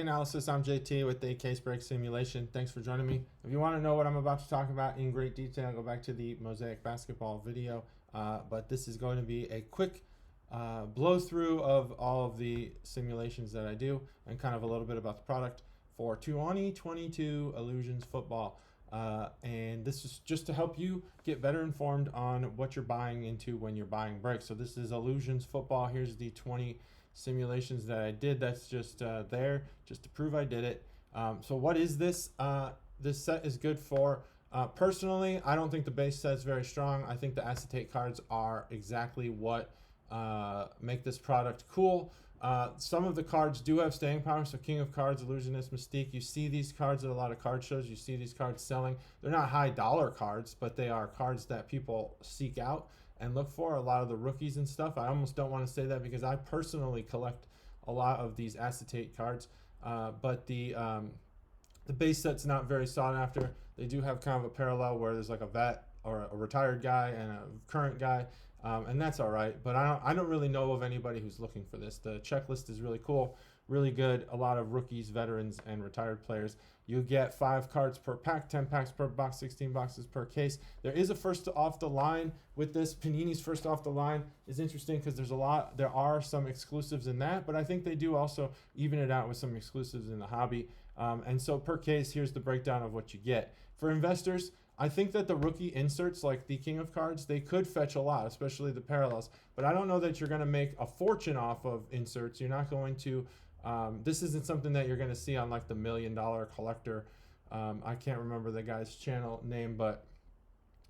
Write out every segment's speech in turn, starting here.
Analysis. I'm JT with the Case Break Simulation. Thanks for joining me. If you want to know what I'm about to talk about in great detail, go back to the Mosaic basketball video. But this is going to be a quick blow through of all of the simulations that I do and kind of a little bit about the product for 2022 Illusions Football. And this is just to help you get better informed on what you're buying into when you're buying breaks. So this is Illusions Football. Here's the 20 simulations that I did. That's just there just to prove I did it. So what is this? This set is good for, personally, I don't think the base set is very strong. I think the acetate cards are exactly what make this product cool. Some of the cards do have staying power. So King of Cards, Illusionist, Mystique. You see these cards at a lot of card shows. You see these cards selling. They're not high dollar cards, but they are cards that people seek out and look for. A lot of the rookies and stuff. I almost don't want to say that because I personally collect a lot of these acetate cards. But the base set's not very sought after. They do have kind of a parallel where there's like a vet or a retired guy and a current guy. And that's all right, but I don't really know of anybody who's looking for this. The checklist is really cool, really good. A lot of rookies, veterans, and retired players. You get 5 cards per pack, 10 packs per box, 16 boxes per case. There is a first off the line with this. Panini's first off the line is interesting because there are some exclusives in that, but I think they do also even it out with some exclusives in the hobby. And so per case, here's the breakdown of what you get. For investors, I think that the rookie inserts like the King of Cards, they could fetch a lot, especially the parallels. But I don't know that you're going to make a fortune off of inserts. You're not going to, this isn't something that you're going to see on like the $1 Million Collector. I can't remember the guy's channel name, but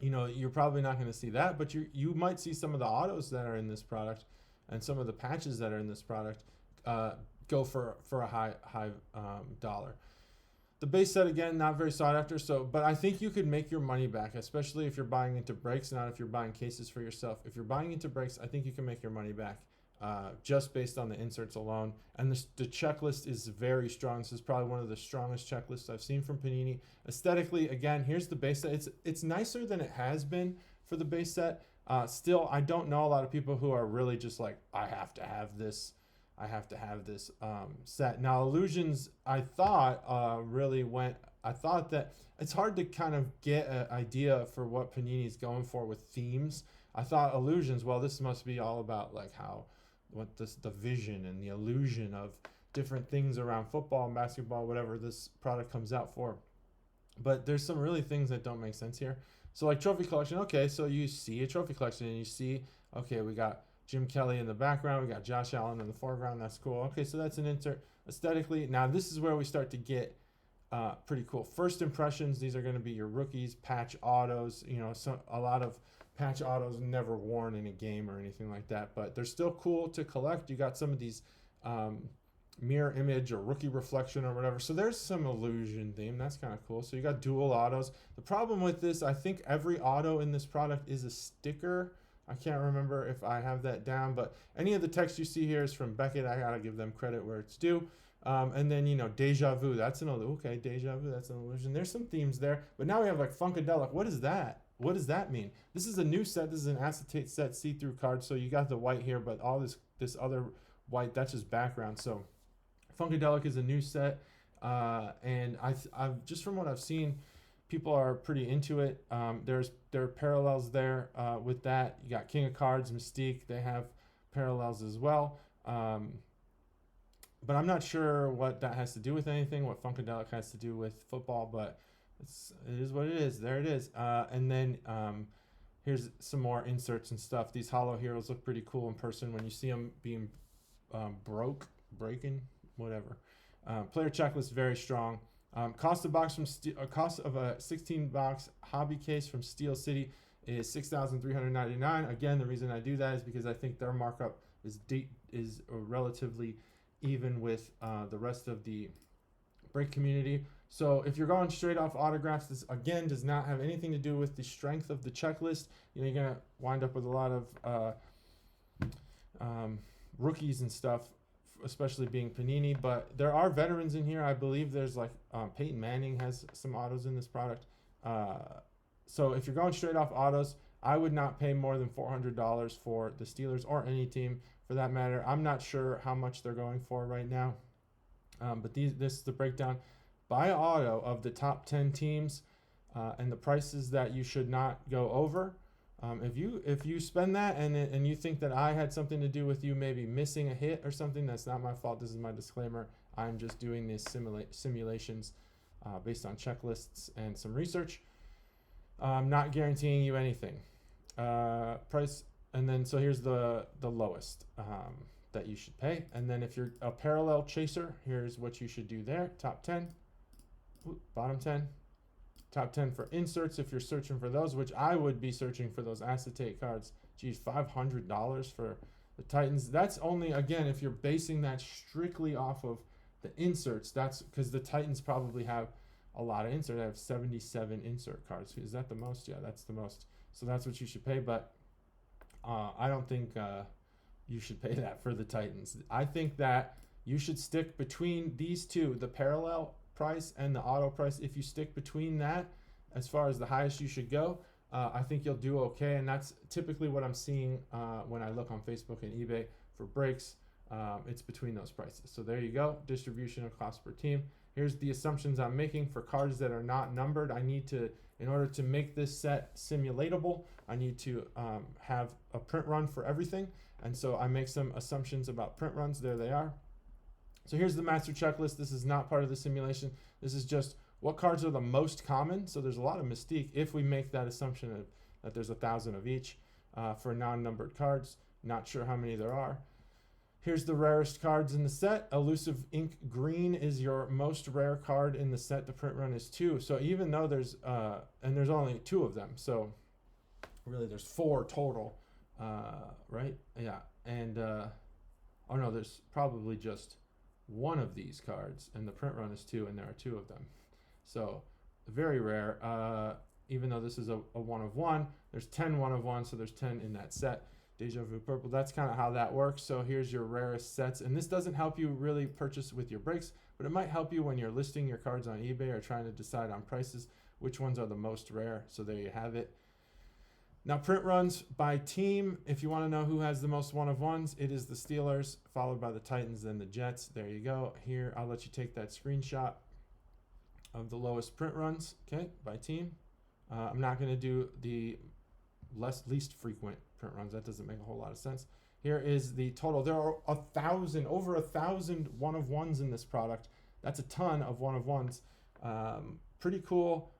you know, you're probably not going to see that. But you might see some of the autos that are in this product and some of the patches that are in this product go for a high dollar. The base set, again, not very sought after, but I think you could make your money back, especially if you're buying into breaks, not if you're buying cases for yourself. If you're buying into breaks, I think you can make your money back just based on the inserts alone. And the checklist is very strong. This is probably one of the strongest checklists I've seen from Panini. Aesthetically, again, here's the base set. It's nicer than it has been for the base set. Still, I don't know a lot of people who are really just like, I have to have this set. Now, Illusions, I thought that it's hard to kind of get an idea for what Panini's going for with themes. I thought Illusions, well, this must be all about like the vision and the illusion of different things around football and basketball, whatever this product comes out for. But there's some really things that don't make sense here. So like trophy collection, okay, so you see a trophy collection and you see, okay, we got Jim Kelly in the background. We got Josh Allen in the foreground. That's cool. Okay, so that's an insert. Aesthetically, now this is where we start to get pretty cool. First impressions, these are going to be your rookies, patch autos. You know, a lot of patch autos never worn in a game or anything like that, but they're still cool to collect. You got some of these mirror image or rookie reflection or whatever. So there's some illusion theme. That's kind of cool. So you got dual autos. The problem with this, I think every auto in this product is a sticker. I can't remember if I have that down, but any of the text you see here is from Beckett. I gotta give them credit where it's due. And then, you know, Deja Vu, that's an illusion. Okay, Deja Vu, that's an illusion. There's some themes there, but now we have like Funkadelic. What is that? What does that mean? This is a new set. This is an acetate set see-through card. So you got the white here, but all this other white, that's just background. So Funkadelic is a new set, and I've just from what I've seen, people are pretty into it. There are parallels there with that. You got King of Cards, Mystique. They have parallels as well. But I'm not sure what that has to do with anything, what Funkadelic has to do with football, but it is what it is. There it is. And then here's some more inserts and stuff. These Hollow Heroes look pretty cool in person when you see them being breaking, whatever. Player checklist, very strong. Cost of a 16-box hobby case from Steel City is $6,399. Again, the reason I do that is because I think their markup is relatively even with the rest of the break community. So if you're going straight off autographs, this again does not have anything to do with the strength of the checklist. You know, you're gonna wind up with a lot of rookies and stuff, especially being Panini, but there are veterans in here. I believe there's like Peyton Manning has some autos in this product. So if you're going straight off autos, I would not pay more than $400 for the Steelers or any team for that matter. I'm not sure how much they're going for right now. But this is the breakdown by auto of the top 10 teams and the prices that you should not go over. If you spend that and you think that I had something to do with you maybe missing a hit or something, that's not my fault. This is my disclaimer. I'm just doing these simulations based on checklists and some research. I'm not guaranteeing you anything. Price, and then so here's the lowest that you should pay. And then if you're a parallel chaser, here's what you should do there. Top 10, bottom 10. Top 10 for inserts if you're searching for those, which I would be searching for those acetate cards. Geez, $500 for the Titans. That's only, again, if you're basing that strictly off of the inserts. That's because the Titans probably have a lot of inserts. They have 77 insert cards. Is that the most? Yeah, that's the most. So that's what you should pay. But I don't think you should pay that for the Titans. I think that you should stick between these two, the parallel price and the auto price. If you stick between that as far as the highest you should go, I think you'll do okay. And that's typically what I'm seeing when I look on Facebook and eBay for breaks. It's between those prices. So there you go, distribution of cost per team. Here's the assumptions I'm making for cards that are not numbered. I need to, in order to make this set simulatable, I need to have a print run for everything. And so I make some assumptions about print runs. There they are. So here's the master checklist. This is not part of the simulation. This is just what cards are the most common. So there's a lot of mystique if we make that assumption that there's 1,000 of each for non-numbered cards. Not sure how many there are. Here's the rarest cards in the set. Elusive Ink Green is your most rare card in the set. The print run is 2. So even though there's only 2 of them, so really there's 4 total, right? Yeah, and oh no, there's probably just 1 of these cards, and the print run is 2, and there are 2 of them. So very rare. Even though this is a 1 of 1, there's 10 1 of 1, so there's 10 in that set. Deja Vu Purple, that's kind of how that works. So here's your rarest sets, and this doesn't help you really purchase with your breaks, but it might help you when you're listing your cards on eBay or trying to decide on prices, which ones are the most rare. So there you have it. Now print runs by team. If you want to know who has the most 1 of 1s, it is the Steelers, followed by the Titans, then the Jets. There you go. Here, I'll let you take that screenshot of the lowest print runs, okay, by team. I'm not going to do the least frequent print runs. That doesn't make a whole lot of sense. Here is the total. There are over 1,000 1 of 1s in this product. That's a ton of 1 of 1s. Pretty cool.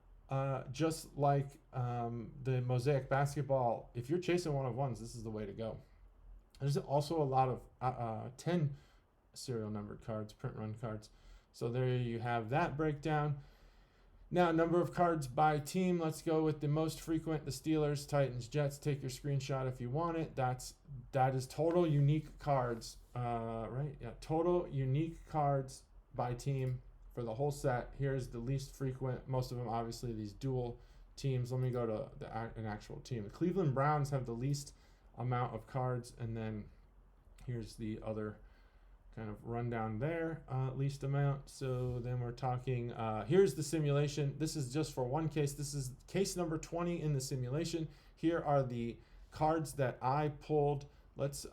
Just like the Mosaic basketball, if you're chasing 1 of 1s, this is the way to go. There's also a lot of 10 serial numbered cards, print run cards. So there you have that breakdown. Now, number of cards by team. Let's go with the most frequent, the Steelers, Titans, Jets. Take your screenshot if you want it. That is total unique cards, right? Yeah, total unique cards by team for the whole set. Here's the least frequent. Most of them, obviously, these dual teams. Let me go to an actual team. The Cleveland Browns have the least amount of cards, and then here's the other kind of rundown there, least amount. So then we're talking, here's the simulation. This is just for one case. This is case number 20 in the simulation. Here are the cards that I pulled. Let's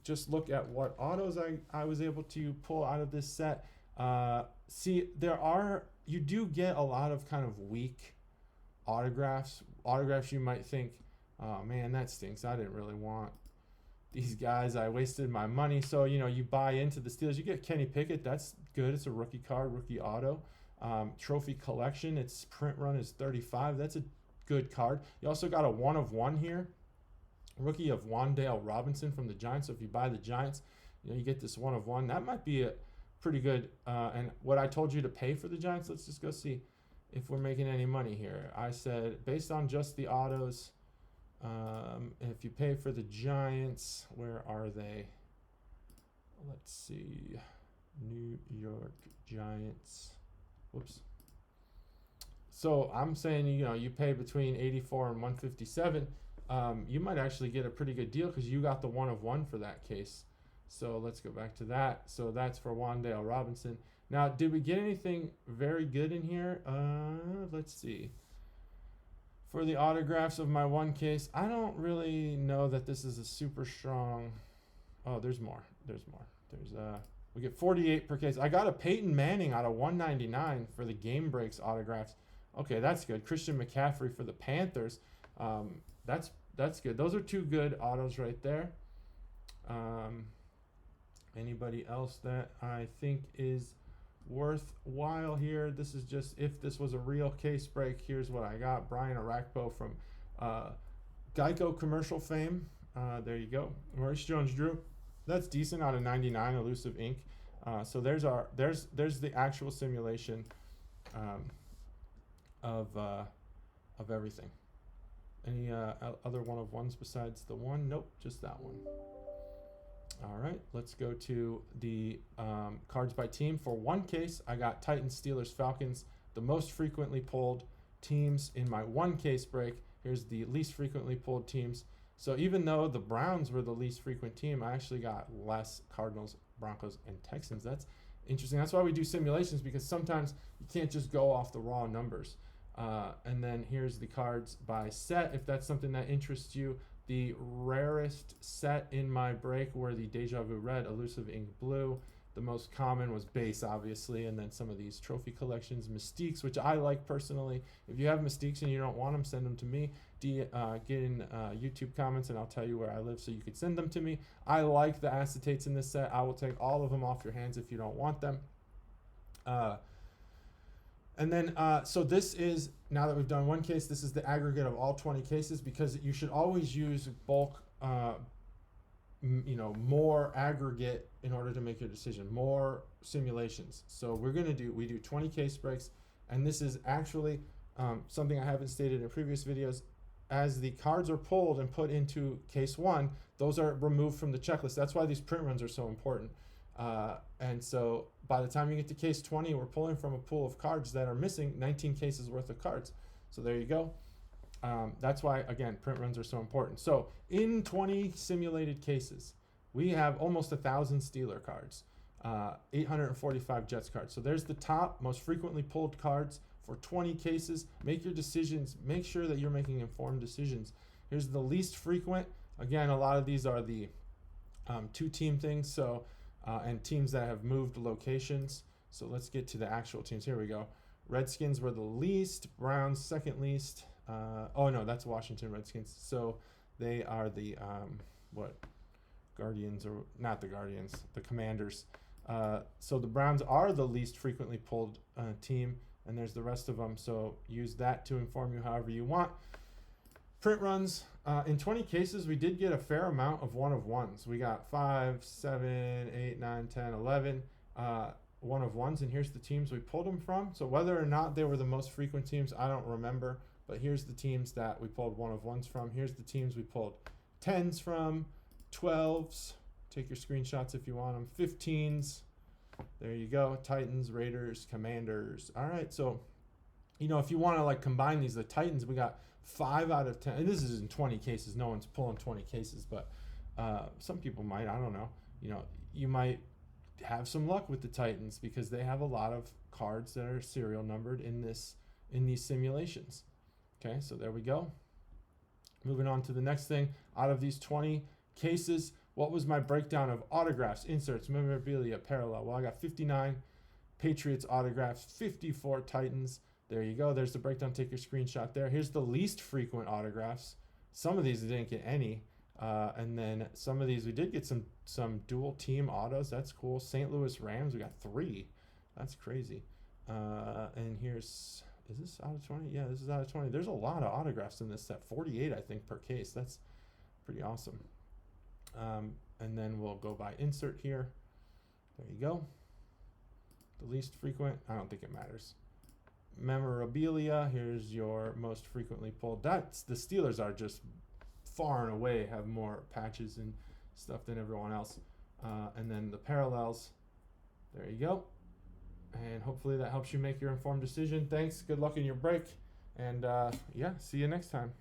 just look at what autos I was able to pull out of this set. See, you do get a lot of kind of weak autographs. Autographs you might think, oh man, that stinks. I didn't really want these guys. I wasted my money. So, you buy into the Steelers. You get Kenny Pickett. That's good. It's a rookie card, rookie auto. Trophy collection. Its print run is 35. That's a good card. You also got a 1 of 1 here. Rookie of Wan'Dale Robinson from the Giants. So if you buy the Giants, you get this 1 of 1. That might be a pretty good. And what I told you to pay for the Giants, let's just go see if we're making any money here. I said, based on just the autos, if you pay for the Giants, where are they? Let's see. New York Giants. Whoops. So I'm saying, you pay between 84 and 157. You might actually get a pretty good deal because you got the 1 of 1 for that case. So let's go back to that. So that's for Wan'Dale Robinson. Now, did we get anything very good in here? Let's see. For the autographs of my one case, I don't really know that this is a super strong. Oh, there's more. There's We get 48 per case. I got a Peyton Manning out of 199 for the game breaks autographs. Okay, that's good. Christian McCaffrey for the Panthers. That's good. Those are two good autos right there. Anybody else that I think is worthwhile here? This is just if this was a real case break. Here's what I got. Brian Arakpo from Geico commercial fame. There you go. Maurice Jones-Drew. That's decent out of 99. Elusive Ink. So there's the actual simulation of everything. Any other one of ones besides the one? Nope, just that one. All right, let's go to the cards by team. For one case, I got Titans, Steelers, Falcons, the most frequently pulled teams in my one case break. Here's the least frequently pulled teams. So even though the Browns were the least frequent team, I actually got less Cardinals, Broncos, and Texans. That's interesting. That's why we do simulations, because sometimes you can't just go off the raw numbers. And then here's the cards by set, if that's something that interests you. The rarest set in my break were the Deja Vu Red, Elusive Ink Blue. The most common was base, obviously, and then some of these trophy collections, Mystiques, which I like personally. If you have Mystiques and you don't want them, send them to me. Get in YouTube comments and I'll tell you where I live so you could send them to me. I like the acetates in this set. I will take all of them off your hands if you don't want them. And then, so this is, now that we've done one case, this is the aggregate of all 20 cases, because you should always use bulk, more aggregate in order to make your decision, more simulations. So we do 20 case breaks, and this is actually something I haven't stated in previous videos. As the cards are pulled and put into case one, those are removed from the checklist. That's why these print runs are so important. And so by the time you get to case 20, we're pulling from a pool of cards that are missing 19 cases worth of cards. So there you go. That's why, again, print runs are so important. So in 20 simulated cases, we have almost 1,000 Steeler cards, 845 Jets cards. So there's the top most frequently pulled cards for 20 cases. Make your decisions. Make sure that you're making informed decisions. Here's the least frequent. Again, a lot of these are the two-team things. So and teams that have moved locations. So let's get to the actual teams. Here we go. Redskins were the least. Browns second least. Oh no, that's Washington Redskins. So they are the Guardians, or not the Guardians, the Commanders. So the Browns are the least frequently pulled team, and there's the rest of them. So use that to inform you however you want. Print runs. In 20 cases, we did get a fair amount of one-of-ones. We got 5, 7, 8, 9, 10, 11 one-of-ones, and here's the teams we pulled them from. So whether or not they were the most frequent teams, I don't remember, but here's the teams that we pulled one-of-ones from. Here's the teams we pulled 10s from, 12s. Take your screenshots if you want them. 15s. There you go. Titans, Raiders, Commanders. All right, so, if you want to combine these, the Titans, we got 5 out of 10, and this is in 20 cases. No one's pulling 20 cases, but some people might. I don't know. You might have some luck with the Titans because they have a lot of cards that are serial numbered in these simulations. Okay, so there we go. Moving on to the next thing. Out of these 20 cases, what was my breakdown of autographs, inserts, memorabilia, parallel? Well, I got 59 Patriots autographs, 54 Titans. There you go. There's the breakdown. Take your screenshot there. Here's the least frequent autographs. Some of these we didn't get any. And then some of these we did get some dual team autos. That's cool. St. Louis Rams, we got 3. That's crazy. And is this out of 20? Yeah, this is out of 20. There's a lot of autographs in this set. 48, I think, per case. That's pretty awesome. And then we'll go by insert here. There you go. The least frequent, I don't think it matters. Memorabilia, here's your most frequently pulled. The Steelers are just far and away have more patches and stuff than everyone else. And then the parallels, there you go. And hopefully that helps you make your informed decision. Thanks, good luck in your break, and see you next time.